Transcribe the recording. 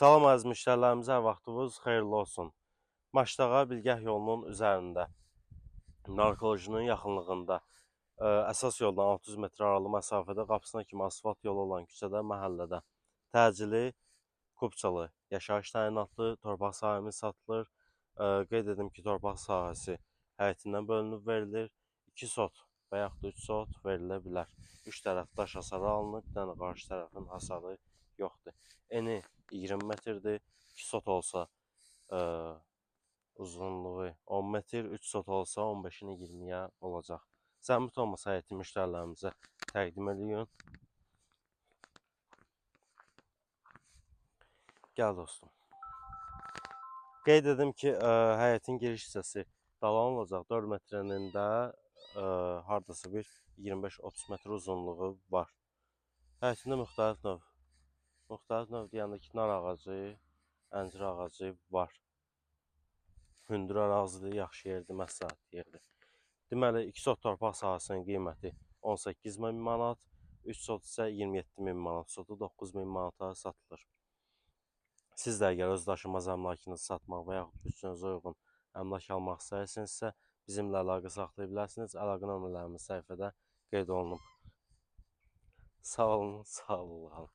Salam əziz müştərilərimiz, hər vaxtınız xeyirli olsun. Maçdağa Bilgəh yolunun üzərində, narkolojinin yaxınlığında, əsas yoldan 30 metr aralı məsafədə qapısına kimi asfalt yolu olan küçədə, məhəllədə təcili, Kupçalı yaşayış təyinatlı torpaq sahəmiz satılır. Qeyd edim ki, torpaq sahəsi həyətindən bölünüb verilir. 2 sot və yaxud da 3 sot verilə bilər. 3 tərəf daş hasarı alınıb, bir dənə qarşı tərəfin hasarı yoxdur. Eni 20 metrdir. 2 sot olsa uzunluğu 10 metr, 3 sot olsa 15-ini 20-yə olacaq. Zəhmət olmasa həyəti müştərilərimizə təqdim edin. Gəl dostum. Qeyd edim ki, həyətin giriş hissəsi dalan olacaq. 4 metrinin də hardasa bir 25-30 metr uzunluğu var. Həyətində müxtəlif növ deyəndə ki, nar ağacı, əncir ağacı var. Hündür ərazidir, yaxşı yerdir, məsləhət yerdir. Deməli, 2 sot torpaq sahəsinin qiyməti 18 min manat, 3 sot isə 27 min manat, sotu 9 min manata satılır. Siz də əgər öz daşınmaz əmlakınızı satmaq və yaxud bütçənizə uyğun əmlak almaq istəyirsinizsə, bizimlə əlaqə saxlaya bilərsiniz. Əlaqə nömrələrimiz səhifədə qeyd olunub. Sağ olun, sağ olun.